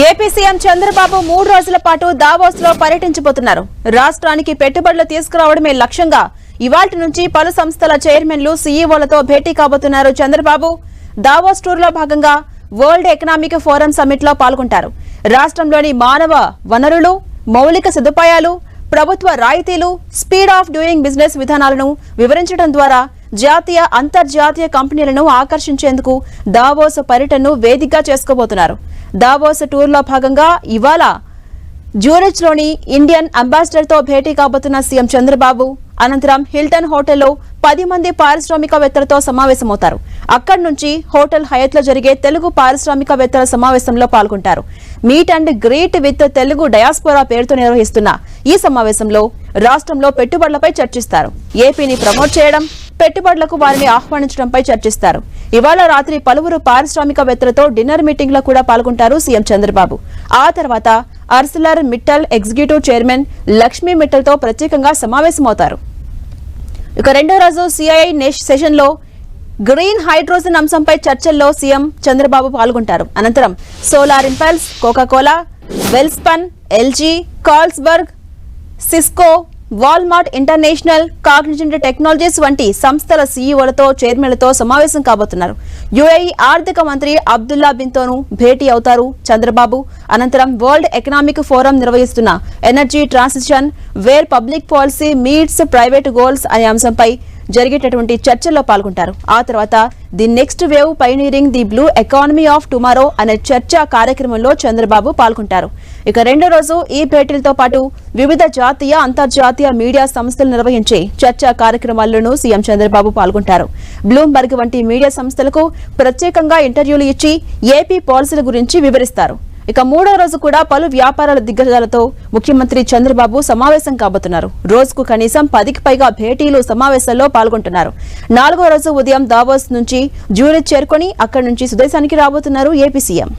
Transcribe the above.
AP CM Chandrababu 3 రోజుల పాటు Davos లో పర్యటించబోతున్నారు. రాష్ట్రానికి పెట్టుబడులు తీసుకురావడమే లక్ష్యంగా ఇవాల్టి నుంచి పలు సంస్థల చైర్మన్లు సీఈఓలతో భేటీ కాబోతున్నారు. చంద్రబాబు దావోస్ టూర్ లో భాగంగా వరల్డ్ ఎకనామిక్ ఫోరం సమ్మిట్ లో పాల్గొంటారు. రాష్ట్రంలోని మానవ వనరులు, మౌలిక సదుపాయాలు, ప్రభుత్వ రాయితీలు, స్పీడ్ ఆఫ్ డూయింగ్ బిజినెస్ విధానాలను వివరించడం ద్వారా జాతీయ అంతర్జాతీయ కంపెనీలను ఆకర్షించేందుకు దావోస్ పర్యటనను వేదికగా చేసుకోబోతున్నారు. దావోస్ టూర్ లో భాగంగా ఇవాళ జ్యూరిచ్ లోని ఇండియన్ అంబాసిడర్ తో భేటీ కాబోతున్న సీఎం చంద్రబాబు అనంతరం హిల్టన్ హోటల్లో 10 మంది పారిశ్రామికవేత్తలతో సమావేశమవుతారు. అక్కడి నుంచి హోటల్ హయత్ లో జరిగే తెలుగు పారిశ్రామికవేత్తల సమావేశంలో పాల్గొంటారు. Meet and greet with Telugu diaspora పేరుతో నిర్వహిస్తున్న ఈ సమావేశంలో రాష్ట్రంలో పెట్టుబడులపై చర్చిస్తారు. ఏపీని ప్రమోట్ చేయడం, పెట్టుబడులకు వారిని ఆహ్వానించడంపై చర్చిస్తారు. ఇవాళ రాత్రి పలువురు పారిశ్రామికవేత్తలతో డిన్నర్ మీటింగ్ లో కూడా పాల్గొంటారు సీఎం చంద్రబాబు. ఆ తర్వాత Arcelor Mittal executive chairman Lakshmi Mittal తో ప్రత్యేకంగా సమావేశమవుతారు. ఇక రెండో రోజు సిఐఐ సెషన్ లో గ్రీన్ హైడ్రోజన్ అంశంపై చర్చల్లో సీఎం చంద్రబాబు పాల్గొంటారు. అనంతరం Solar Impulse, Coca-Cola, Welspun, LG, Carlsberg, Cisco, Walmart International, Cognizant Technologies వంటి సంస్థల సీఈఓలతో చైర్మన్లతో సమావేశం కాబోతున్నారు. యుఏఈ ఆర్థిక మంత్రి అబ్దుల్లా బిన్ తోనూ భేటీ అవుతారు చంద్రబాబు. అనంతరం వరల్డ్ ఎకనామిక్ ఫోరం నిర్వహిస్తున్న energy transition where public policy meets private goals అనే అంశంపై జరిగేటటువంటి చర్చల్లో పాల్గొంటారు. ఆ తర్వాత the next wave pioneering the blue economy of tomorrow అనే చర్చా కార్యక్రమంలో చంద్రబాబు పాల్గొంటారు. ఇక రెండో రోజు ఈ భేటీలతో పాటు వివిధ జాతీయ అంతర్జాతీయ మీడియా సంస్థలు నిర్వహించే చర్చా కార్యక్రమాల్లోనూ సీఎం చంద్రబాబు పాల్గొంటారు. బ్లూంబర్గ్ వంటి మీడియా సంస్థలకు ప్రత్యేకంగా ఇంటర్వ్యూలు ఇచ్చి ఏపీ పాలసీల గురించి వివరిస్తారు. ఇక మూడో రోజు కూడా పలు వ్యాపారాల దిగ్గజాలతో ముఖ్యమంత్రి చంద్రబాబు సమావేశం కాబోతున్నారు. రోజుకు కనీసం 10కి పైగా భేటీలు, సమావేశాల్లో పాల్గొంటున్నారు. 4వ రోజు ఉదయం దావోస్ నుంచి జ్యూరిచ్ చేరుకొని అక్కడి నుంచి స్వదేశానికి రాబోతున్నారు ఏపీ సీఎం.